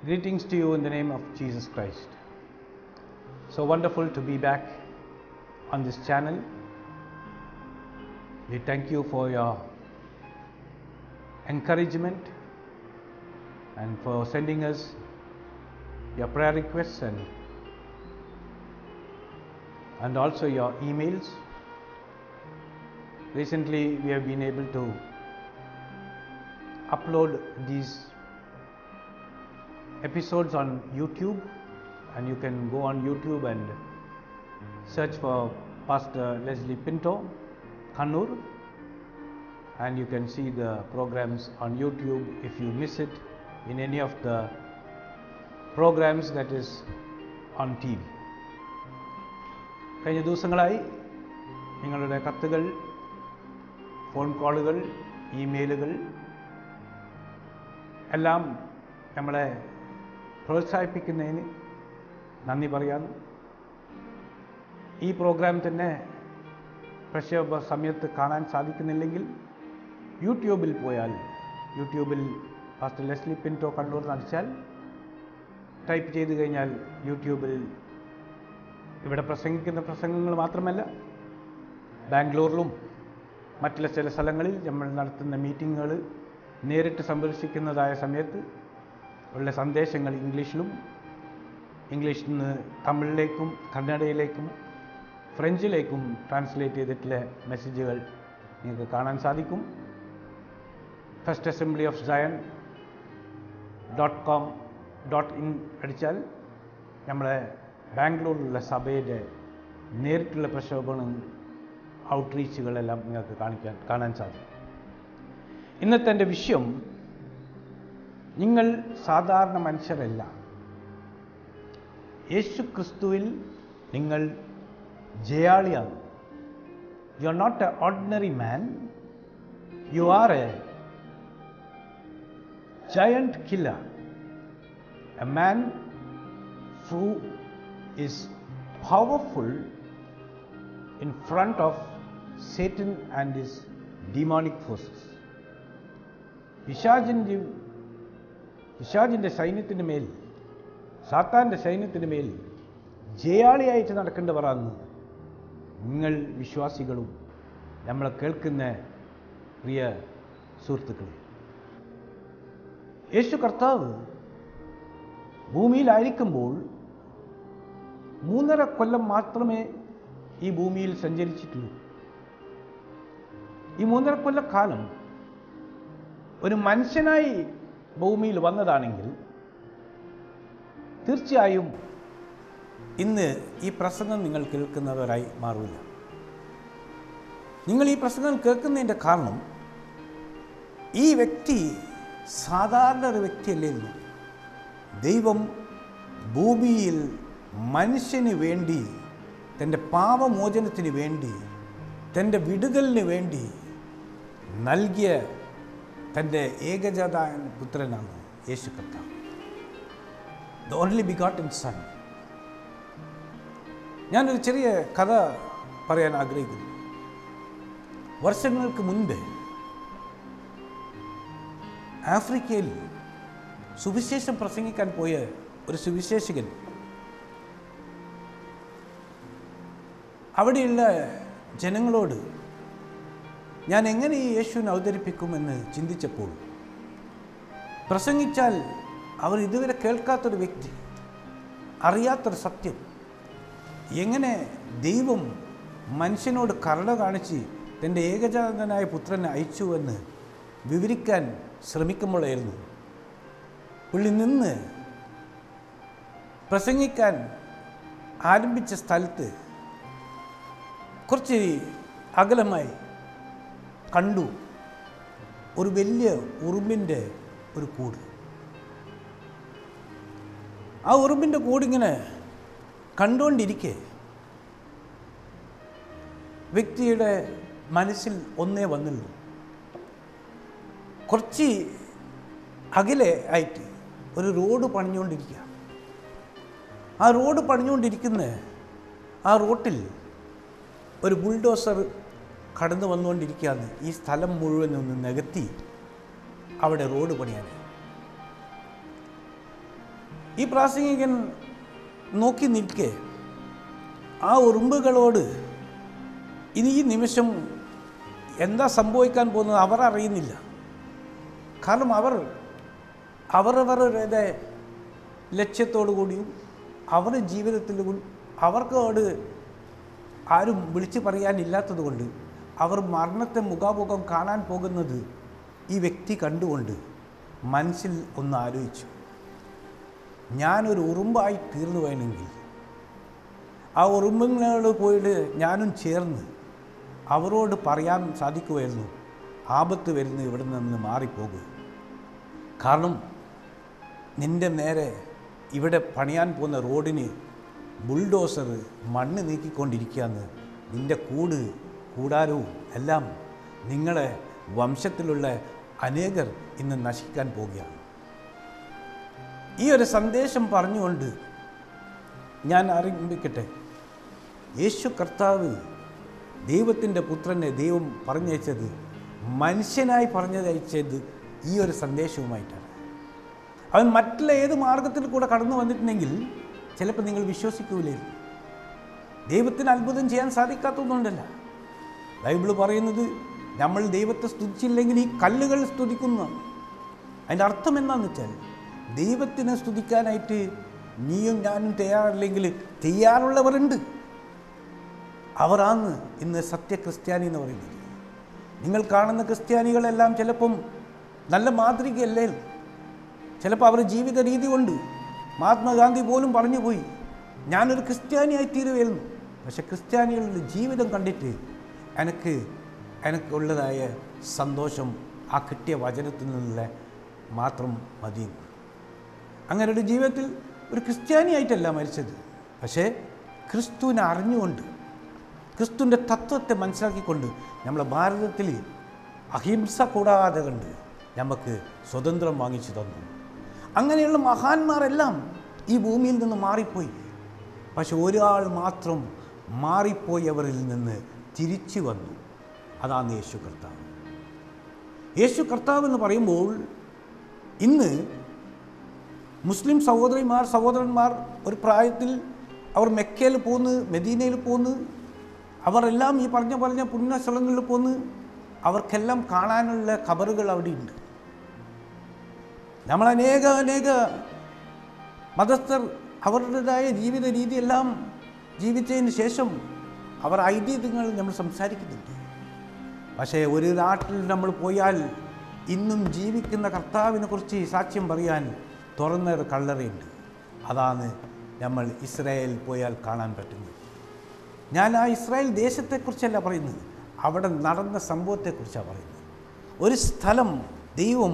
Greetings to you in the name of Jesus Christ. So wonderful to be back on this channel. We thank you for your encouragement and for sending us your prayer requests and also your emails. Recently we have been able to upload these episodes on YouTube, and you can go on YouTube and search for Pastor Leslie Pinto, Kannur, and you can see the programs on YouTube if you miss it in any of the programs that is on TV. കഴിഞ്ഞ ദിവസങ്ങളായി നിങ്ങളുടെ കത്തുകൾ, phone കോളുകൾ, ഇമെയിലുകൾ എല്ലാം നമ്മളെ പ്രോത്സാഹിപ്പിക്കുന്നതിന് നന്ദി പറയാം. ഈ പ്രോഗ്രാം തന്നെ പ്രക്ഷേപ സമയത്ത് കാണാൻ സാധിക്കുന്നില്ലെങ്കിൽ യൂട്യൂബിൽ പോയാൽ, യൂട്യൂബിൽ പാസ്റ്റർ ലെസ്ലി പിൻറ്റോ കണ്ണൂർ നടിച്ചാൽ ടൈപ്പ് ചെയ്ത് കഴിഞ്ഞാൽ യൂട്യൂബിൽ ഇവിടെ പ്രസംഗിക്കുന്ന പ്രസംഗങ്ങൾ മാത്രമല്ല, ബാംഗ്ലൂരിലും മറ്റുള്ള ചില സ്ഥലങ്ങളിൽ നമ്മൾ നടത്തുന്ന മീറ്റിങ്ങുകൾ നേരിട്ട് സന്ദർശിക്കുന്നതായ സമയത്ത് ഉള്ള സന്ദേശങ്ങൾ ഇംഗ്ലീഷിൽ നിന്ന് തമിഴിലേക്കും കന്നഡയിലേക്കും ഫ്രഞ്ചിലേക്കും ട്രാൻസ്ലേറ്റ് ചെയ്തിട്ടുള്ള മെസ്സേജുകൾ നിങ്ങൾക്ക് കാണാൻ സാധിക്കും. firstassemblyofzion.com.in അടിച്ചാൽ നമ്മളെ ബാംഗ്ലൂരിലുള്ള സഭയുടെ നേരിട്ടുള്ള പ്രക്ഷേപണം ഔട്ട്റീച്ചുകളെല്ലാം നിങ്ങൾക്ക് കാണാൻ സാധിക്കും. ഇന്നത്തെ എൻ്റെ വിഷയം, നിങ്ങൾ സാധാരണ മനുഷ്യരല്ല, യേശു ക്രിസ്തുവിൽ നിങ്ങൾ ജയാളിയാണ്. You are not a ordinary man, you are a giant killer, a man who is powerful in front of Satan and his demonic forces. പിശാചിൻ്റെ സൈന്യത്തിന് മേൽ, സാത്താൻ്റെ സൈന്യത്തിന് മേൽ ജയാളിയായിട്ട് നടക്കേണ്ടവരാണ് നിങ്ങൾ വിശ്വാസികളും നമ്മളെ കേൾക്കുന്ന പ്രിയ സുഹൃത്തുക്കളെ. യേശു കർത്താവ് ഭൂമിയിലായിരിക്കുമ്പോൾ 3.5 കൊല്ലം മാത്രമേ ഈ ഭൂമിയിൽ സഞ്ചരിച്ചിട്ടുള്ളൂ. ഈ 3.5 കൊല്ലക്കാലം ഒരു മനുഷ്യനായി ഭൂമിയിൽ വന്നതാണെങ്കിൽ തീർച്ചയായും ഇന്ന് ഈ പ്രസംഗം നിങ്ങൾ കേൾക്കുന്നവരായി മാറില്ല. നിങ്ങൾ ഈ പ്രസംഗം കേൾക്കുന്നതിൻ്റെ കാരണം, ഈ വ്യക്തി സാധാരണ ഒരു വ്യക്തിയല്ലായിരുന്നു. ദൈവം ഭൂമിയിൽ മനുഷ്യന് വേണ്ടി, തൻ്റെ പാപമോചനത്തിന് വേണ്ടി, തൻ്റെ വിടുതലിന് വേണ്ടി നൽകിയ തൻ്റെ ഏകജാതനായ പുത്രനാണ് യേശു കർത്താവ്, ദ ഓൺലി ബിഗോട്ടൻ സൺ. ഞാനൊരു ചെറിയ കഥ പറയാൻ ആഗ്രഹിക്കുന്നു. വർഷങ്ങൾക്ക് മുൻപ് ആഫ്രിക്കയിൽ സുവിശേഷം പ്രസംഗിക്കാൻ പോയ ഒരു സുവിശേഷകൻ അവിടെയുള്ള ജനങ്ങളോട് ഞാൻ എങ്ങനെ ഈ യേശുവിനെ അവതരിപ്പിക്കുമെന്ന് ചിന്തിച്ചപ്പോൾ, പ്രസംഗിച്ചാൽ അവർ ഇതുവരെ കേൾക്കാത്തൊരു വ്യക്തി, അറിയാത്തൊരു സത്യം, എങ്ങനെ ദൈവം മനുഷ്യനോട് കരുണ കാണിച്ച് തൻ്റെ ഏകജാതനായ പുത്രനെ അയച്ചുവെന്ന് വിവരിക്കാൻ ശ്രമിക്കുമ്പോഴായിരുന്നു പുള്ളി നിന്ന് പ്രസംഗിക്കാൻ ആരംഭിച്ച സ്ഥലത്ത് കുറച്ച് അകലമായി കണ്ടു ഒരു വലിയ ഉറുമ്പിൻ്റെ ഒരു കൂട്. ആ ഉറുമ്പിൻ്റെ കൂടിങ്ങനെ കണ്ടുകൊണ്ടിരിക്കെ വ്യക്തിയുടെ മനസ്സിൽ ഒന്നേ വന്നുള്ളൂ, കുറച്ച് അകലെ ആയിട്ട് ഒരു റോഡ് പണിഞ്ഞുകൊണ്ടിരിക്കുക. ആ റോഡ് പണിഞ്ഞുകൊണ്ടിരിക്കുന്ന ആ റോട്ടിൽ ഒരു ബുൾഡോസർ കടന്നു വന്നുകൊണ്ടിരിക്കുകയാണ് ഈ സ്ഥലം മുഴുവൻ ഒന്ന് നികത്തി അവിടെ റോഡ് പണിയാൻ. ഈ പ്രാസംഗികൻ നോക്കി നിൽക്കെ ആ ഉറുമ്പുകളോട് ഇനി ഈ നിമിഷം എന്താ സംഭവിക്കാൻ പോകുന്നത് അവർ അറിയുന്നില്ല. കാരണം അവരവരുടെ ലക്ഷ്യത്തോടു കൂടിയും അവരുടെ ജീവിതത്തിൽ അവർക്കോട് ആരും വിളിച്ചു പറയാനില്ലാത്തത് കൊണ്ട് അവർ മരണത്തെ മുഖാമുഖം കാണാൻ പോകുന്നത് ഈ വ്യക്തി കണ്ടുകൊണ്ട് മനസ്സിൽ ഒന്ന് ആലോചിച്ചു, ഞാനൊരു ഉറുമ്പായി തീർന്നു പോയെങ്കിൽ ആ ഉറുമ്പുകളോട് പോയിട്ട് ഞാനും ചേർന്ന് അവരോട് പറയാൻ സാധിക്കുമായിരുന്നു, ആപത്ത് വരുന്നു, ഇവിടെ നിന്ന് മാറിപ്പോകുക. കാരണം നിൻ്റെ നേരെ ഇവിടെ പണിയാൻ പോകുന്ന റോഡിന് ബുൾഡോസർ മണ്ണ് നീക്കിക്കൊണ്ടിരിക്കുകയെന്ന്, നിൻ്റെ കൂടാരവും എല്ലാം നിങ്ങളെ വംശത്തിലുള്ള അനേകർ ഇന്ന് നശിക്കാൻ പോവുകയാണ്. ഈ ഒരു സന്ദേശം പറഞ്ഞുകൊണ്ട് ഞാൻ ആരംഭിക്കട്ടെ. യേശു കർത്താവ് ദൈവത്തിൻ്റെ പുത്രനെ ദൈവം പറഞ്ഞയച്ചത്, മനുഷ്യനായി പറഞ്ഞയച്ചത് ഈ ഒരു സന്ദേശവുമായിട്ടാണ്. അവൻ മറ്റുള്ള ഏത് മാർഗത്തിൽ കൂടെ കടന്നു വന്നിട്ടുണ്ടെങ്കിൽ ചിലപ്പോൾ നിങ്ങൾ വിശ്വസിക്കൂലായിരുന്നു. ദൈവത്തിന് അത്ഭുതം ചെയ്യാൻ സാധിക്കാത്തതുകൊണ്ടല്ല. ബൈബിൾ പറയുന്നത് നമ്മൾ ദൈവത്തെ സ്തുതിച്ചില്ലെങ്കിൽ ഈ കല്ലുകൾ സ്തുതിക്കുന്നു. അതിൻ്റെ അർത്ഥം എന്താണെന്ന് വെച്ചാൽ, ദൈവത്തിനെ സ്തുതിക്കാനായിട്ട് നീയും ഞാനും തയ്യാറില്ലെങ്കിൽ തയ്യാറുള്ളവരുണ്ട്. അവരാണ് ഇന്ന് സത്യ ക്രിസ്ത്യാനി എന്ന് പറയുന്നത്. നിങ്ങൾ കാണുന്ന ക്രിസ്ത്യാനികളെല്ലാം ചിലപ്പം നല്ല മാതൃകയല്ലേ, ചിലപ്പോൾ അവർ ജീവിത രീതി കൊണ്ട് മഹാത്മാഗാന്ധി പോലും പറഞ്ഞു പോയി, ഞാനൊരു ക്രിസ്ത്യാനിയായി തീരുകയായിരുന്നു. പക്ഷെ ക്രിസ്ത്യാനികളുടെ ജീവിതം കണ്ടിട്ട് എനിക്കുള്ളതായ സന്തോഷം ആ കിട്ടിയ വചനത്തിൽ നിന്നുള്ള മാത്രം മതി. അങ്ങനെ ഒരു ജീവിതത്തിൽ ഒരു ക്രിസ്ത്യാനിയായിട്ടല്ല മരിച്ചത്, പക്ഷേ ക്രിസ്തുവിനെ അറിഞ്ഞുകൊണ്ട്, ക്രിസ്തുവിൻ്റെ തത്വത്തെ മനസ്സിലാക്കിക്കൊണ്ട് നമ്മളെ ഭാരതത്തിൽ അഹിംസ കൂടാതെ കണ്ട് നമുക്ക് സ്വതന്ത്രം വാങ്ങിച്ചു തന്നു. അങ്ങനെയുള്ള മഹാന്മാരെല്ലാം ഈ ഭൂമിയിൽ നിന്ന് മാറിപ്പോയി. പക്ഷെ ഒരാൾ മാത്രം മാറിപ്പോയവരിൽ നിന്ന് തിരിച്ചു വന്നു. അതാണ് യേശു കർത്താവ്. യേശു കർത്താവ് എന്ന് പറയുമ്പോൾ ഇന്ന് മുസ്ലിം സഹോദരന്മാർ ഒരു പ്രായത്തിൽ അവർ മെക്കയിൽ പോന്ന്, മെദീനയിൽ പോന്ന്, അവരെല്ലാം ഈ പറഞ്ഞ പുണ്യ സ്ഥലങ്ങളിൽ പോന്ന്, അവർക്കെല്ലാം കാണാനുള്ള ഖബറുകൾ അവിടെയുണ്ട്. നമ്മൾ അനേക മതസ്ഥർ അവരുടേതായ ജീവിത രീതിയെല്ലാം ജീവിച്ചതിന് ശേഷം അവർ ഐതിഹ്യങ്ങൾ നമ്മൾ സംസാരിക്കുന്നുണ്ട്. പക്ഷേ ഒരു നാട്ടിൽ നമ്മൾ പോയാൽ ഇന്നും ജീവിക്കുന്ന കർത്താവിനെ കുറിച്ച് സാക്ഷ്യം പറയാൻ തുറന്നൊരു കല്ലറയുണ്ട്. അതാണ് നമ്മൾ ഇസ്രായേൽ പോയാൽ കാണാൻ പറ്റുന്നത്. ഞാൻ ആ ഇസ്രായേൽ ദേശത്തെക്കുറിച്ചല്ല പറയുന്നത്, അവിടെ നടന്ന സംഭവത്തെക്കുറിച്ചാണ് പറയുന്നത്. ഒരു സ്ഥലം ദൈവം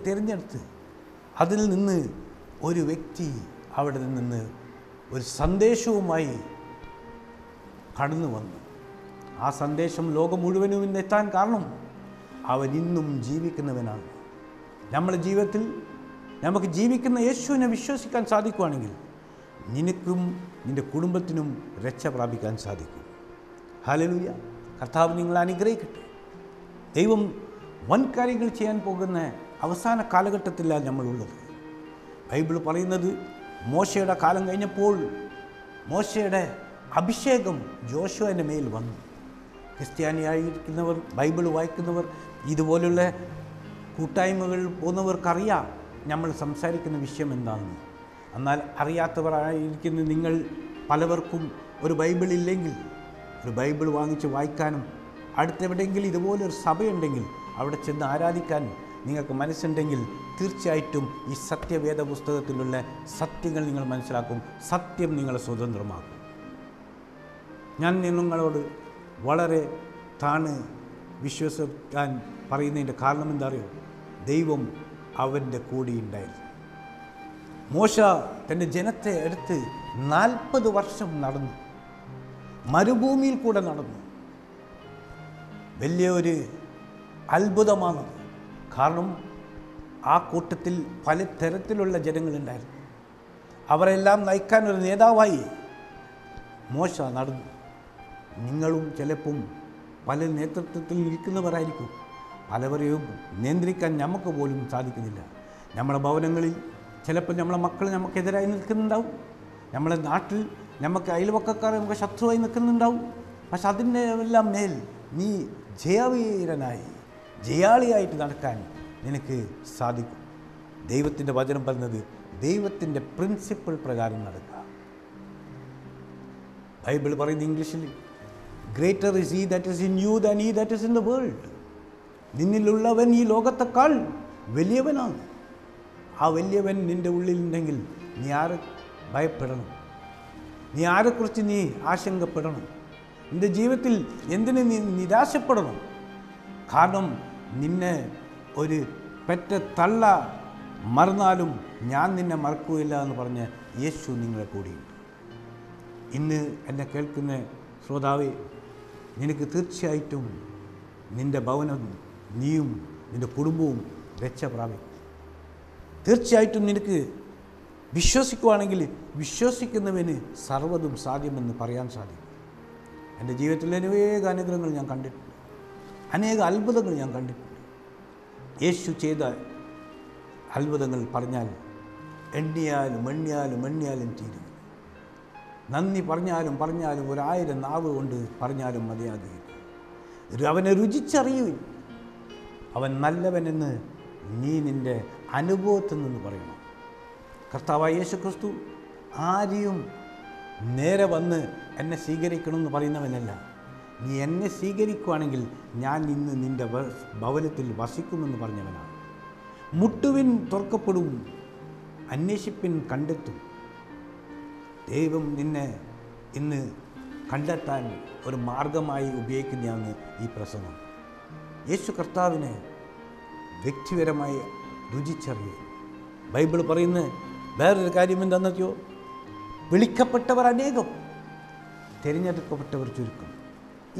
തിരഞ്ഞെടുത്ത് അതിൽ നിന്ന് ഒരു വ്യക്തി അവിടെ നിന്ന് ഒരു സന്ദേശവുമായി കടന്നു വന്നു. ആ സന്ദേശം ലോകം മുഴുവനും ഇന്നെത്താൻ കാരണം അവൻ ഇന്നും ജീവിക്കുന്നവനാണ്. നമ്മുടെ ജീവിതത്തിൽ നമുക്ക് ജീവിക്കുന്ന യേശുവിനെ വിശ്വസിക്കാൻ സാധിക്കുകയാണെങ്കിൽ നിനക്കും നിൻ്റെ കുടുംബത്തിനും രക്ഷ പ്രാപിക്കാൻ സാധിക്കും. ഹല്ലേലൂയ. കർത്താവ് നിങ്ങളെ അനുഗ്രഹിക്കട്ടെ. ദൈവം വൻ കാര്യങ്ങൾ ചെയ്യാൻ പോകുന്ന അവസാന കാലഘട്ടത്തിലാണ് നമ്മളുള്ളത്. ബൈബിൾ പറയുന്നത് മോശയുടെ കാലം കഴിഞ്ഞപ്പോൾ മോശയുടെ അഭിഷേകം ജോഷുവിൻ്റെ മേൽ വന്നു. ക്രിസ്ത്യാനിയായിരിക്കുന്നവർ, ബൈബിൾ വായിക്കുന്നവർ, ഇതുപോലുള്ള കൂട്ടായ്മകൾ പോകുന്നവർക്കറിയാം നമ്മൾ സംസാരിക്കുന്ന വിഷയം എന്താണെന്ന്. എന്നാൽ അറിയാത്തവരായിരിക്കുന്ന നിങ്ങൾ പലവർക്കും ഒരു ബൈബിൾ ഇല്ലെങ്കിൽ ഒരു ബൈബിൾ വാങ്ങിച്ച് വായിക്കാനും അടുത്തെവിടെയെങ്കിലും ഇതുപോലൊരു സഭയുണ്ടെങ്കിൽ അവിടെ ചെന്ന് ആരാധിക്കാൻ നിങ്ങൾക്ക് മനസ്സുണ്ടെങ്കിൽ തീർച്ചയായിട്ടും ഈ സത്യവേദ പുസ്തകത്തിലുള്ള സത്യങ്ങൾ നിങ്ങൾ മനസ്സിലാക്കും. സത്യം നിങ്ങളെ സ്വതന്ത്രമാക്കും. ഞാൻ നിങ്ങളോട് വളരെ വിശ്വസിക്കാൻ പറയുന്നതിൻ്റെ കാരണം എന്താ അറിയോ? ദൈവം അവൻ്റെ കൂടെ ഉണ്ടായിരുന്നു. മോശ തൻ്റെ ജനത്തെ എടുത്ത് 40 വർഷം നടന്നു, മരുഭൂമിയിൽ കൂടെ നടന്നു. വലിയൊരു അത്ഭുതമാണ്. കാരണം ആ കൂട്ടത്തിൽ പല തരത്തിലുള്ള ജനങ്ങളുണ്ടായിരുന്നു. അവരെല്ലാം നയിക്കാൻ ഒരു നേതാവായി മോശ നടന്നു. നിങ്ങളും ചിലപ്പം പല നേതൃത്വത്തിൽ നിൽക്കുന്നവരായിരിക്കും. പലവരെയും നിയന്ത്രിക്കാൻ നമുക്ക് പോലും സാധിക്കുന്നില്ല. നമ്മുടെ ഭവനങ്ങളിൽ, ചിലപ്പോൾ നമ്മളെ മക്കൾ നമുക്കെതിരായി നിൽക്കുന്നുണ്ടാവും, നമ്മളെ നാട്ടിൽ നമുക്ക് അയൽവക്കക്കാർ നമുക്ക് ശത്രുവായി നിൽക്കുന്നുണ്ടാവും. പക്ഷെ അതിൻ്റെ എല്ലാം മേൽ നീ ജയവീരനായി ജയാളിയായിട്ട് നടക്കാൻ നിനക്ക് സാധിക്കും. ദൈവത്തിൻ്റെ വചനം പറഞ്ഞത് ദൈവത്തിൻ്റെ പ്രിൻസിപ്പിൾ പ്രകാരം നടക്കുക. ബൈബിൾ പറയുന്ന ഇംഗ്ലീഷിൽ greater is he that is in you than he that is in the world. നിന്നിലുള്ളവൻ ഈ ലോകത്തെക്കാൾ വലിയവനാണ്. ആ വലിയവൻ നിൻ്റെ ഉള്ളിലുണ്ടെങ്കിൽ നീ ആരെ ഭയപ്പെടണം? നീ ആരെക്കുറിച്ച് നീ ആശങ്കപ്പെടണം? നിൻ്റെ ജീവിതത്തിൽ എന്തിന് നീ നിരാശപ്പെടണം? കാരണം നിന്നെ ഒരു പെറ്റ തള്ള മറന്നാലും ഞാൻ നിന്നെ മറക്കുകയില്ല എന്ന് പറഞ്ഞ യേശു നിങ്ങളെ കൂടിയുണ്ട്. ഇന്ന് എന്നെ കേൾക്കുന്ന ശ്രോതാവേ, നിനക്ക് തീർച്ചയായിട്ടും നിൻ്റെ ഭവനവും നീയും നിൻ്റെ കുടുംബവും രക്ഷ പ്രാപിക്കും. തീർച്ചയായിട്ടും നിനക്ക് വിശ്വസിക്കുവാണെങ്കിൽ വിശ്വസിക്കുന്നവന് സർവ്വതും സാധ്യമെന്ന് പറയാൻ സാധിക്കും. എൻ്റെ ജീവിതത്തിൽ അനേക അനുഗ്രഹങ്ങൾ ഞാൻ കണ്ടിട്ടുണ്ട്, അനേക അത്ഭുതങ്ങൾ ഞാൻ കണ്ടിട്ടുണ്ട്. യേശു ചെയ്ത അത്ഭുതങ്ങൾ പറഞ്ഞാൽ എണ്ണിയാലും തീരും. നന്ദി പറഞ്ഞാലും 1000 നാവ് കൊണ്ട് പറഞ്ഞാലും മതിയാകുകയില്ല. അവനെ രുചിച്ചറിയുവിൻ, അവൻ നല്ലവനെന്ന് നീ നിൻ്റെ അനുഭവത്തിൽ നിന്ന് പറയണം. കർത്താവായ യേശു ക്രിസ്തു ആരെയും നേരെ വന്ന് എന്നെ സ്വീകരിക്കണമെന്ന് പറയുന്നവനല്ല. നീ എന്നെ സ്വീകരിക്കുകയാണെങ്കിൽ ഞാൻ ഇന്ന് നിൻ്റെ ഭവനത്തിൽ വസിക്കുമെന്ന് പറഞ്ഞവനാണ്. മുട്ടുവിൻ തുറക്കപ്പെടും, അന്വേഷിപ്പിൻ കണ്ടെത്തും. ദൈവം നിന്നെ ഇന്ന് കണ്ടെത്താൻ ഒരു മാർഗമായി ഉപയോഗിക്കുന്നതാണ് ഈ പ്രസംഗം. യേശു കർത്താവിനെ വ്യക്തിപരമായി രുചിച്ചറിയുക. ബൈബിൾ പറയുന്ന വേറൊരു കാര്യം എന്താണെന്നോ, വിളിക്കപ്പെട്ടവർ അനേകം, തിരഞ്ഞെടുക്കപ്പെട്ടവർ ചുരുക്കം.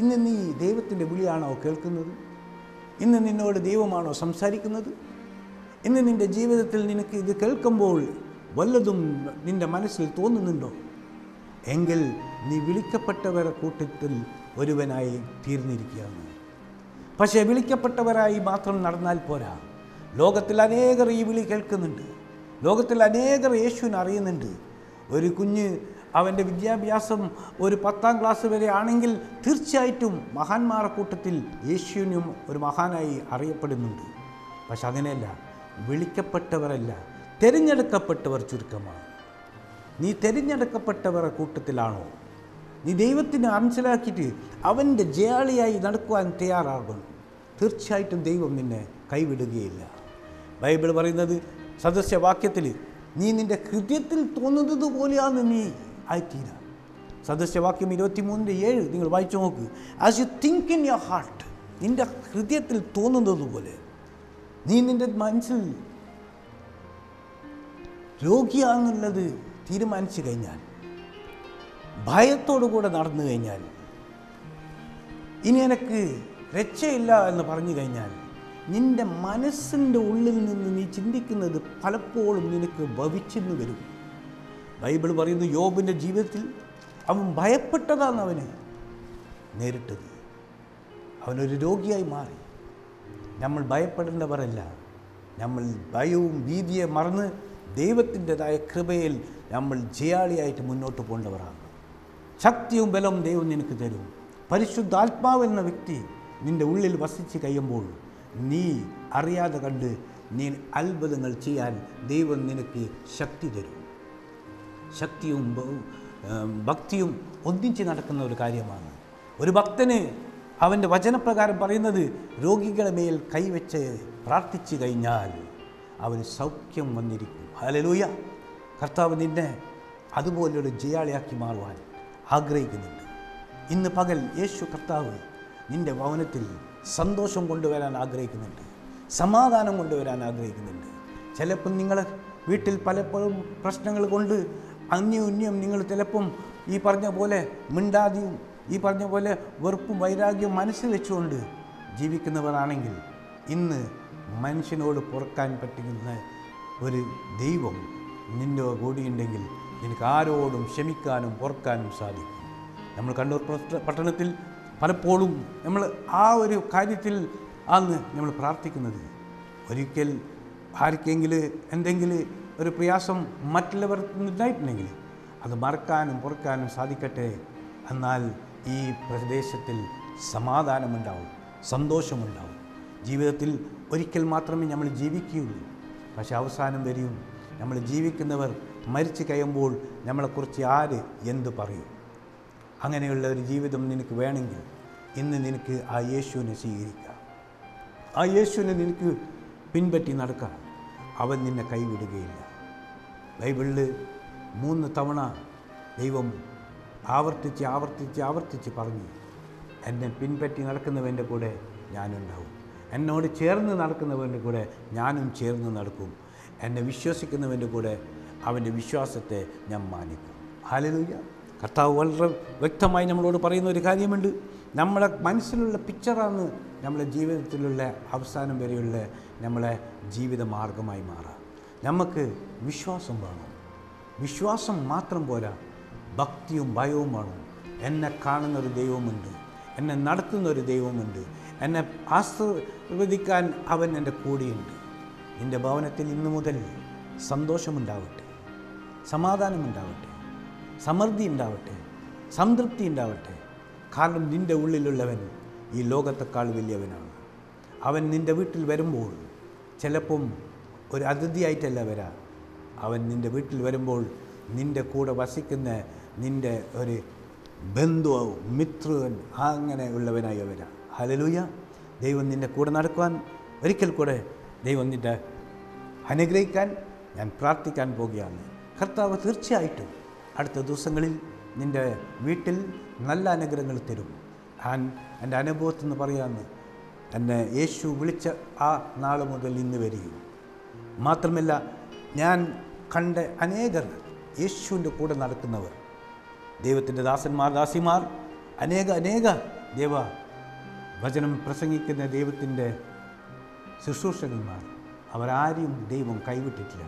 ഇന്ന് നീ ദൈവത്തിൻ്റെ വിളിയാണോ കേൾക്കുന്നത്? ഇന്ന് നിന്നോട് ദൈവമാണോ സംസാരിക്കുന്നത്? ഇന്ന് നിൻ്റെ ജീവിതത്തിൽ നിനക്ക് ഇത് കേൾക്കുമ്പോൾ വല്ലതും നിൻ്റെ മനസ്സിൽ തോന്നുന്നുണ്ടോ? എങ്കിൽ നീ വിളിക്കപ്പെട്ടവരുടെ കൂട്ടത്തിൽ ഒരുവനായി തീർന്നിരിക്കുകയാണ്. പക്ഷേ വിളിക്കപ്പെട്ടവരായി മാത്രം നടന്നാൽ പോരാ. ലോകത്തിൽ അനേകർ ഈ വിളി കേൾക്കുന്നുണ്ട്, ലോകത്തിൽ അനേകർ യേശുവിനെ അറിയുന്നുണ്ട്. ഒരു കുഞ്ഞ് അവൻ്റെ വിദ്യാഭ്യാസം ഒരു 10ാം ക്ലാസ് വരെ ആണെങ്കിൽ തീർച്ചയായിട്ടും മഹാന്മാരുടെ കൂട്ടത്തിൽ യേശുവിനും ഒരു മഹാനായി അറിയപ്പെടുന്നുണ്ട്. പക്ഷെ അങ്ങനെയല്ല, വിളിക്കപ്പെട്ടവരല്ല, തിരഞ്ഞെടുക്കപ്പെട്ടവർ ചുരുക്കമാണ്. നീ തിരഞ്ഞെടുക്കപ്പെട്ടവരുടെ കൂട്ടത്തിലാണോ? നീ ദൈവത്തിനെ മനസ്സിലാക്കിയിട്ട് അവൻ്റെ ജയാളിയായി നടക്കുവാൻ തയ്യാറാകണം. തീർച്ചയായിട്ടും ദൈവം നിന്നെ കൈവിടുകയില്ല. ബൈബിൾ പറയുന്നത് സദൃശവാക്യത്തിൽ നീ നിൻ്റെ ഹൃദയത്തിൽ തോന്നുന്നത് പോലെയാണ് നീ ആയിത്തീരാ. സദൃശവാക്യം 23:7 നിങ്ങൾ വായിച്ചു നോക്ക്. As you think in your heart, നിൻ്റെ ഹൃദയത്തിൽ തോന്നുന്നത് പോലെ നീ നിൻ്റെ മനസ്സിൽ രോഗിയാണെന്നുള്ളത് തീരുമാനിച്ചു കഴിഞ്ഞാൽ, ഭയത്തോടു കൂടെ നടന്നു കഴിഞ്ഞാൽ, ഇനി എനിക്ക് രക്ഷയില്ല എന്ന് പറഞ്ഞു കഴിഞ്ഞാൽ, നിൻ്റെ മനസ്സിൻ്റെ ഉള്ളിൽ നിന്ന് നീ ചിന്തിക്കുന്നത് പലപ്പോഴും നിനക്ക് ഭവിച്ചെന്ന് വരും. ബൈബിൾ പറയുന്നു, യോബിൻ്റെ ജീവിതത്തിൽ അവൻ ഭയപ്പെട്ടതാണ് അവന് നേരിട്ടത്. അവനൊരു രോഗിയായി മാറി. നമ്മൾ ഭയപ്പെടേണ്ടവരല്ല. നമ്മൾ ഭയവും ഭീതിയെ മറന്ന് ദൈവത്തിൻ്റെതായ കൃപയിൽ നമ്മൾ ജയാളിയായിട്ട് മുന്നോട്ട് പോകേണ്ടവരാണ്. ശക്തിയും ബലവും ദൈവം നിനക്ക് തരും. പരിശുദ്ധാത്മാവ് എന്ന വ്യക്തി നിൻ്റെ ഉള്ളിൽ വസിച്ച് കഴിയുമ്പോൾ നീ അറിയാതെ കണ്ട് നീ അത്ഭുതങ്ങൾ ചെയ്യാൻ ദൈവം നിനക്ക് ശക്തി തരും. ശക്തിയും ഭക്തിയും ഒന്നിച്ച് നടക്കുന്ന ഒരു കാര്യമാണ്. ഒരു ഭക്തന് അവൻ്റെ വചനപ്രകാരം പറയുന്നത്, രോഗികളുടെ മേൽ കൈവച്ച് പ്രാർത്ഥിച്ചു കഴിഞ്ഞാൽ അവന് സൗഖ്യം വന്നിരിക്കും. ഹല്ലേലൂയ! കർത്താവ് നിന്നെ അതുപോലൊരു ജയാളിയാക്കി മാറുവാൻ ആഗ്രഹിക്കുന്നുണ്ട്. ഇന്ന് പകൽ യേശു കർത്താവ് നിൻ്റെ ഭവനത്തിൽ സന്തോഷം കൊണ്ടുവരാൻ ആഗ്രഹിക്കുന്നുണ്ട്, സമാധാനം കൊണ്ടുവരാൻ ആഗ്രഹിക്കുന്നുണ്ട്. ചിലപ്പം നിങ്ങളെ വീട്ടിൽ പലപ്പോഴും പ്രശ്നങ്ങൾ കൊണ്ട് അന്യോന്യം നിങ്ങൾ ചിലപ്പം ഈ പറഞ്ഞ പോലെ മിണ്ടാതിയും ഈ പറഞ്ഞ പോലെ വെറുപ്പും വൈരാഗ്യവും മനസ്സിൽ വെച്ചുകൊണ്ട് ജീവിക്കുന്നവരാണെങ്കിൽ, ഇന്ന് മനുഷ്യനോട് പൊറുക്കാൻ പറ്റുന്ന ഒരു ദൈവം നിൻ്റെ കൂടിയുണ്ടെങ്കിൽ നിനക്ക് ആരോടും ക്ഷമിക്കാനും പൊറുക്കാനും സാധിക്കും. നമ്മൾ കണ്ണൂർ പട്ടണത്തിൽ പലപ്പോഴും നമ്മൾ ആ ഒരു കാര്യത്തിൽ ആണ് നമ്മൾ പ്രാർത്ഥിക്കുന്നത്. ഒരിക്കൽ ആർക്കെങ്കിലും എന്തെങ്കിലും ഒരു പ്രയാസം മറ്റുള്ളവർക്ക് ഉണ്ടായിട്ടുണ്ടെങ്കിൽ അത് മറക്കാനും പൊറുക്കാനും സാധിക്കട്ടെ. എന്നാൽ ഈ പ്രദേശത്തിൽ സമാധാനമുണ്ടാവും, സന്തോഷമുണ്ടാവും. ജീവിതത്തിൽ ഒരിക്കൽ മാത്രമേ നമ്മൾ ജീവിക്കുകയുള്ളൂ. പക്ഷെ അവസാനം വരെയും നമ്മൾ ജീവിക്കുന്നവർ മരിച്ചു കഴിയുമ്പോൾ നമ്മളെക്കുറിച്ച് ആര് എന്ത് പറയും? അങ്ങനെയുള്ള ഒരു ജീവിതം നിനക്ക് വേണമെങ്കിൽ ഇന്ന് നിനക്ക് ആ യേശുവിനെ സ്വീകരിക്കാം. ആ യേശുവിനെ നിനക്ക് പിൻപറ്റി നടക്കാം. അവൻ നിന്നെ കൈവിടുകയില്ല. ബൈബിളിൽ 3 തവണ ദൈവം ആവർത്തിച്ച് പറഞ്ഞു, എന്നെ പിൻപറ്റി നടക്കുന്നവൻ്റെ കൂടെ ഞാനുണ്ടാവും, എന്നോട് ചേർന്ന് നടക്കുന്നവൻ്റെ കൂടെ ഞാനും ചേർന്ന് നടക്കും, എന്നെ വിശ്വസിക്കുന്നവൻ്റെ കൂടെ അവൻ്റെ വിശ്വാസത്തെ ഞാൻ മാനിക്കും. ഹല്ലേലൂയ. കർത്താവ് വളരെ വ്യക്തമായി നമ്മളോട് പറയുന്ന ഒരു കാര്യമുണ്ട്. നമ്മളെ മനസ്സിലുള്ള പിക്ചറാണ് നമ്മളെ ജീവിതത്തിലുള്ള അവസാനം വരെയുള്ള നമ്മളെ ജീവിത മാർഗമായി മാറാം. നമുക്ക് വിശ്വാസം വേണം. വിശ്വാസം മാത്രം പോരാ, ഭക്തിയും ഭയവും വേണം. എന്നെ കാണുന്നൊരു ദൈവമുണ്ട്, എന്നെ നടത്തുന്നൊരു ദൈവമുണ്ട്, എന്നെ ആശീർവദിക്കാൻ അവൻ എൻ്റെ കൂടെയുണ്ട്. നിൻ്റെ ഭവനത്തിൽ ഇന്നു മുതൽ സന്തോഷമുണ്ടാവട്ടെ, സമാധാനമുണ്ടാവട്ടെ, സമൃദ്ധി ഉണ്ടാവട്ടെ, സംതൃപ്തി ഉണ്ടാവട്ടെ. കാരണം നിൻ്റെ ഉള്ളിലുള്ളവൻ ഈ ലോകത്തെക്കാൾ വലിയവനാണ്. അവൻ നിൻ്റെ വീട്ടിൽ വരുമ്പോൾ ചിലപ്പം ഒരു അതിഥിയായിട്ടല്ല വരാം. അവൻ നിൻ്റെ വീട്ടിൽ വരുമ്പോൾ നിൻ്റെ കൂടെ വസിക്കുന്ന നിൻ്റെ ഒരു ബന്ധുവും മിത്രൻ അങ്ങനെ ഉള്ളവനായി വരാം. ഹല്ലേലൂയ. ദൈവം നിൻ്റെ കൂടെ നടക്കുവാൻ ഒരിക്കൽ കൂടെ ദൈവം നിൻ്റെ അനുഗ്രഹിക്കാൻ ഞാൻ പ്രാർത്ഥിക്കാൻ പോകുകയാണ്. കർത്താവ് തീർച്ചയായിട്ടും അടുത്ത ദിവസങ്ങളിൽ നിൻ്റെ വീട്ടിൽ നല്ല അനുഗ്രഹങ്ങൾ തരും. ഞാൻ എൻ്റെ അനുഭവത്തിൽ നിന്ന് പറയാമെന്ന്, എന്നെ യേശു വിളിച്ച ആ നാൾ മുതൽ ഇന്ന് വരെയും മാത്രമല്ല, ഞാൻ കണ്ട അനേകർ യേശുവിൻ്റെ കൂടെ നടക്കുന്നവർ, ദൈവത്തിൻ്റെ ദാസിമാർ, അനേക ദൈവ വചനം പ്രസംഗിക്കുന്ന ദൈവത്തിൻ്റെ ശുശ്രൂഷകന്മാർ, അവരാരെയും ദൈവം കൈവിട്ടിട്ടില്ല.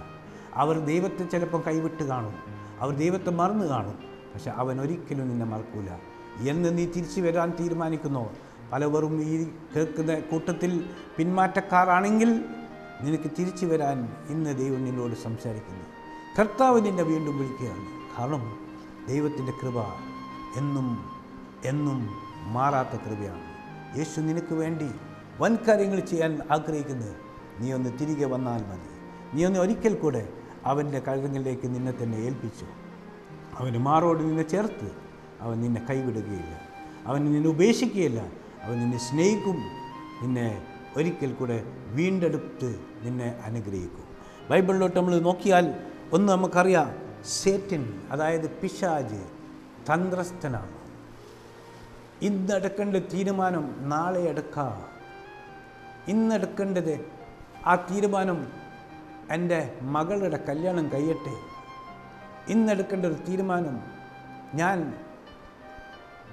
അവർ ദൈവത്തെ ചിലപ്പം കൈവിട്ട് കാണും, അവർ ദൈവത്തെ മറന്നു കാണും, പക്ഷെ അവൻ ഒരിക്കലും നിന്നെ മറക്കൂല. എന്ന് നീ തിരിച്ചു വരാൻ തീരുമാനിക്കുന്നോ, പലവരും ഈ കേൾക്കുന്ന കൂട്ടത്തിൽ പിന്മാറ്റക്കാരാണെങ്കിൽ നിനക്ക് തിരിച്ചു വരാൻ ഇന്ന് ദൈവം നിന്നോട് സംസാരിക്കുന്നു. കർത്താവ് നിന്നെ വീണ്ടും വിളിക്കുകയാണ്. കാരണം ദൈവത്തിൻ്റെ കൃപ എന്നും മാറാത്ത കൃപയാണ്. യേശു നിനക്ക് വേണ്ടി വൻ കാര്യങ്ങൾ ചെയ്യാൻ ആഗ്രഹിക്കുന്നത്. നീ ഒന്ന് തിരികെ വന്നാൽ മതി. നീ ഒന്ന് ഒരിക്കൽ കൂടെ അവൻ്റെ കഴുതങ്ങളിലേക്ക് നിന്നെ തന്നെ ഏൽപ്പിച്ചു. അവന് മാറോട് നിന്നെ ചേർത്ത് അവൻ നിന്നെ കൈവിടുകയില്ല, അവൻ നിന്നെ ഉപേക്ഷിക്കുകയില്ല, അവൻ നിന്നെ സ്നേഹിക്കും, നിന്നെ ഒരിക്കൽ കൂടെ വീണ്ടെടുത്ത് നിന്നെ അനുഗ്രഹിക്കും. ബൈബിളിലോട്ട് നമ്മൾ നോക്കിയാൽ ഒന്ന് നമുക്കറിയാം, സേറ്റൻ അതായത് പിശാച് തന്ത്രസ്ഥനാണ്. ഇന്നെടുക്കേണ്ട തീരുമാനം നാളെ എടുക്കാം. ഇന്നെടുക്കേണ്ടത് ആ തീരുമാനം എൻ്റെ മകളുടെ കല്യാണം കഴിയട്ടെ. ഇന്നെടുക്കേണ്ട ഒരു തീരുമാനം ഞാൻ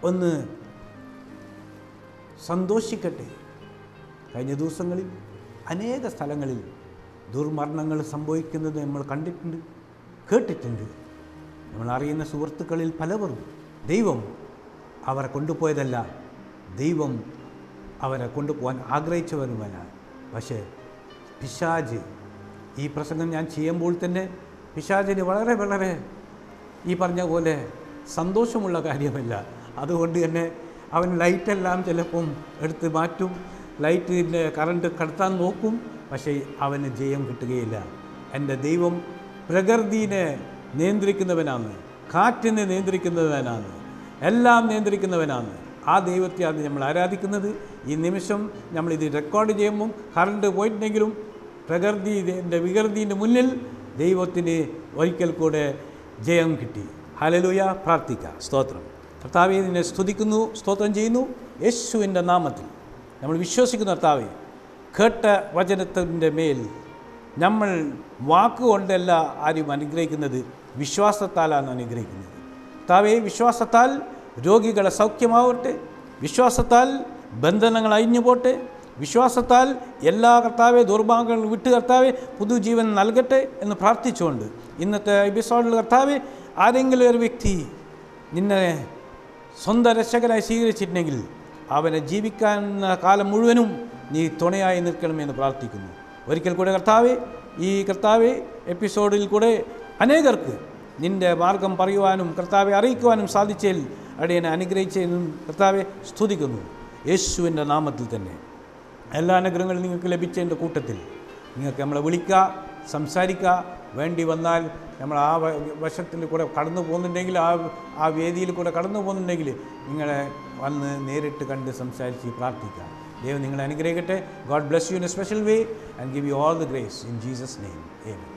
ഒന്ന് സന്തോഷിക്കട്ടെ. കഴിഞ്ഞ ദിവസങ്ങളിൽ അനേക സ്ഥലങ്ങളിൽ ദുർമരണങ്ങൾ സംഭവിക്കുന്നത് നമ്മൾ കണ്ടിട്ടുണ്ട്, കേട്ടിട്ടുണ്ട്. നമ്മൾ അറിയുന്ന സുഹൃത്തുക്കളിൽ പലവരും ദൈവം അവരെ കൊണ്ടുപോയതല്ല, ദൈവം അവരെ കൊണ്ടുപോകാൻ ആഗ്രഹിച്ചവരുമല്ല. പക്ഷേ പിശാച്, ഈ പ്രസംഗം ഞാൻ ചെയ്യുമ്പോൾ തന്നെ പിശാചിന് വളരെ ഈ പറഞ്ഞ പോലെ സന്തോഷമുള്ള കാര്യമല്ല. അതുകൊണ്ട് തന്നെ അവൻ ലൈറ്റെല്ലാം ചിലപ്പം എടുത്ത് മാറ്റും, ലൈറ്റിൻ്റെ കറണ്ട് കടത്താൻ നോക്കും, പക്ഷേ അവന് ജയം കിട്ടുകയില്ല. എൻ്റെ ദൈവം പ്രകൃതിയെ നിയന്ത്രിക്കുന്നവനാണ്, കാറ്റിനെ നിയന്ത്രിക്കുന്നവനാണ്, എല്ലാം നിയന്ത്രിക്കുന്നവനാണ്. ആ ദൈവത്തെയാണ് നമ്മൾ ആരാധിക്കുന്നത്. ഈ നിമിഷം നമ്മളിത് റെക്കോർഡ് ചെയ്യുമ്പം കറണ്ട് പോയിട്ടുണ്ടെങ്കിലും വികൃതിൻ്റെ മുന്നിൽ ദൈവത്തിന് ഒരിക്കൽ കൂടെ ജയം കിട്ടി. ഹല്ലേലൂയ. പ്രാർത്ഥിക്കാം. സ്തോത്രം. കർത്താവേ, നിന്നെ സ്തുതിക്കുന്നു, സ്തോത്രം ചെയ്യുന്നു യേശുവിൻ്റെ നാമത്തിൽ. നമ്മൾ വിശ്വസിക്കുന്ന കർത്താവേ, കേട്ട വചനത്തിൻ്റെ മേൽ നമ്മൾ വാക്കുകൊണ്ടല്ല ആരും അനുഗ്രഹിക്കുന്നത്, വിശ്വാസത്താലാണ് അനുഗ്രഹിക്കുന്നത്. കർത്താവേ, വിശ്വാസത്താൽ രോഗികളെ സൗഖ്യമാവട്ടെ, വിശ്വാസത്താൽ ബന്ധനങ്ങൾ അഴിഞ്ഞു പോട്ടെ, വിശ്വാസത്താൽ എല്ലാ കർത്താവെ ദുർഭാഗ്യങ്ങൾ വിട്ട് കർത്താവെ പുതുജീവൻ നൽകട്ടെ എന്ന് പ്രാർത്ഥിച്ചുകൊണ്ട് ഇന്നത്തെ എപ്പിസോഡിൽ കർത്താവെ ആരെങ്കിലും ഒരു വ്യക്തി നിന്നെ സ്വന്തം രക്ഷകനായി സ്വീകരിച്ചിട്ടുണ്ടെങ്കിൽ അവനെ ജീവിക്കാൻ കാലം മുഴുവനും നീ തുണയായി നിൽക്കണമെന്ന് പ്രാർത്ഥിക്കുന്നു. ഒരിക്കൽ കൂടെ കർത്താവെ ഈ കർത്താവെ എപ്പിസോഡിൽ കൂടെ അനേകർക്ക് നിൻ്റെ മാർഗം പറയുവാനും കർത്താവെ അറിയിക്കുവാനും സാധിച്ചതിൽ അടിയനെ അനുഗ്രഹിച്ചതിനും കർത്താവെ സ്തുതിക്കുന്നു. യേശുവിൻ്റെ നാമത്തിൽ തന്നെ എല്ലാ അനുഗ്രഹങ്ങളും നിങ്ങൾക്ക് ലഭിച്ചതിൻ്റെ കൂട്ടത്തിൽ നിങ്ങൾക്ക് നമ്മളെ വിളിക്കുക, സംസാരിക്കുക. വേണ്ടി വന്നാൽ നമ്മൾ ആ വശത്തിൽ കൂടെ കടന്നു പോകുന്നുണ്ടെങ്കിൽ, ആ വേദിയിൽ കൂടെ കടന്നു പോകുന്നുണ്ടെങ്കിൽ നിങ്ങളെ വന്ന് നേരിട്ട് കണ്ട് സംസാരിച്ച് പ്രാർത്ഥിക്കുക. ദൈവം നിങ്ങളെ അനുഗ്രഹിക്കട്ടെ. God bless you in a special way and give you all the grace in Jesus name. ആമേൻ.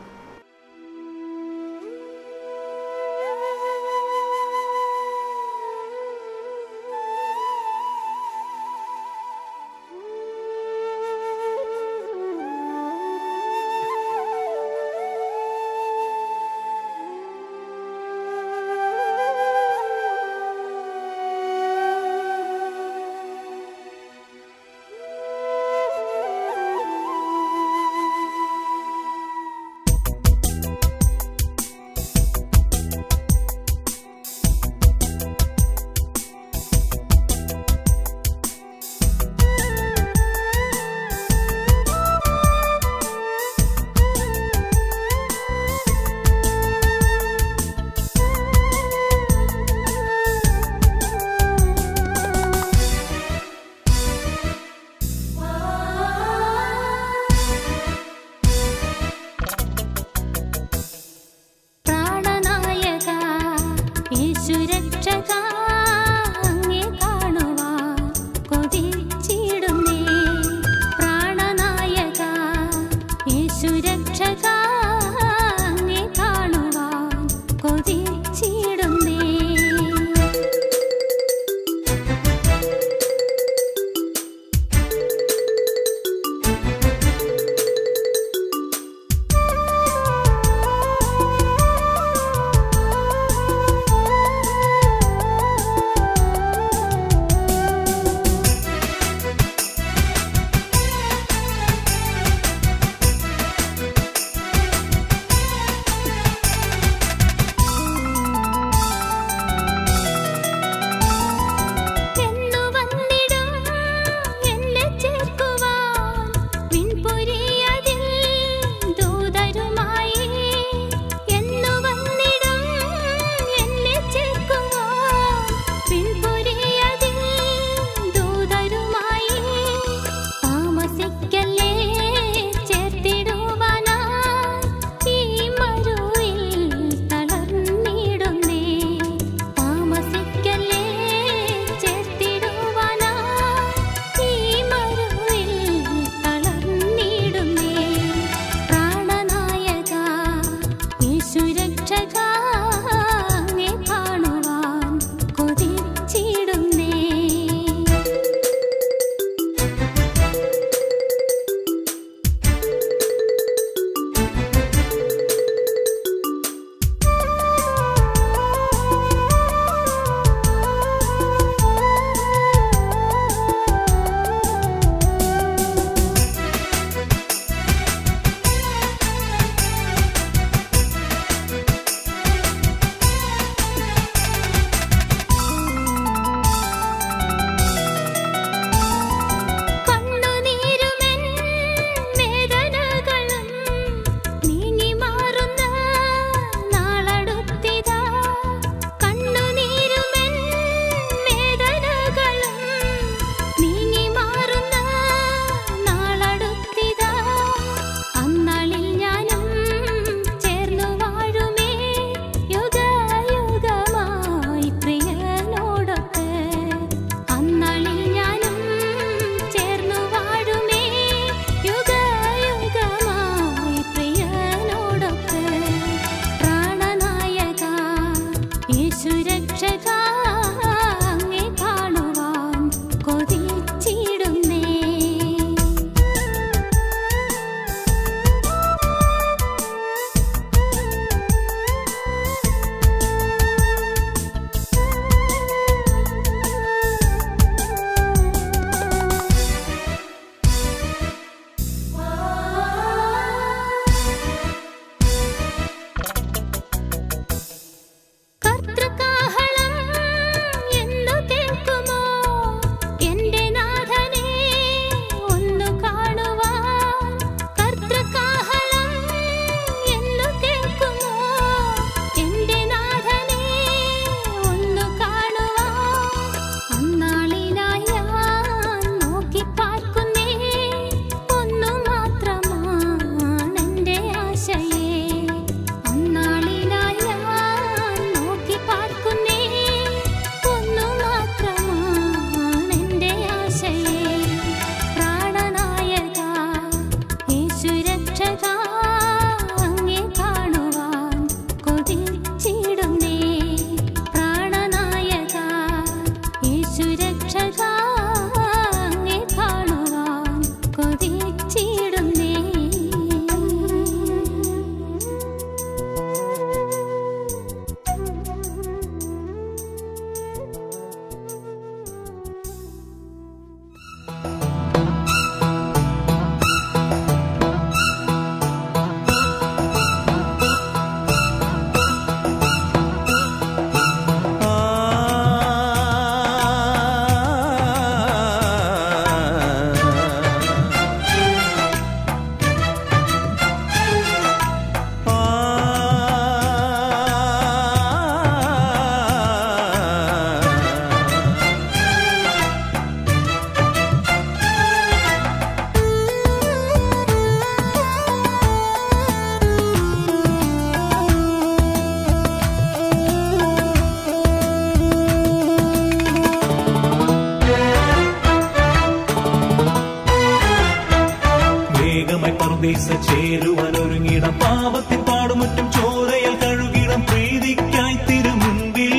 പറുദീസ ചേരുവാനൊരുങ്ങിടം പാപത്തിൻ പാടുമുറ്റും ചോരയാൽ കഴുകിടം പ്രീതിക്കായി തിരുമുൻപിൽ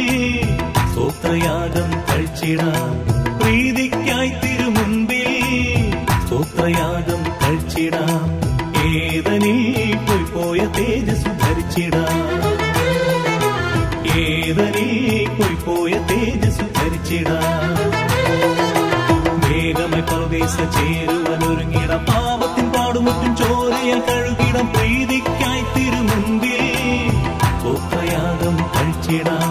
സ്തോത്രയാഗം കഴിച്ചിടാം പ്രീതിക്കായി തിരുമുൻപിൽ സ്തോത്രയാഗം കഴിച്ചിടാം ഏദനിൽ പോയ തേജസ് ധരിച്ചിടാം ഏദനിൽ പോയ തേജസ് ധരിച്ചിടാം വേഗമായി പറുദീസ ചേരുവാനൊരുങ്ങിടം പാപത്തിൻ പാടുമുറ്റും ചോരയാൽ കഴുകിടം പ്രീതിക്കായി തിരുമുൻപിൽ സ്തോത്രയാഗം കഴിച്ചിടാം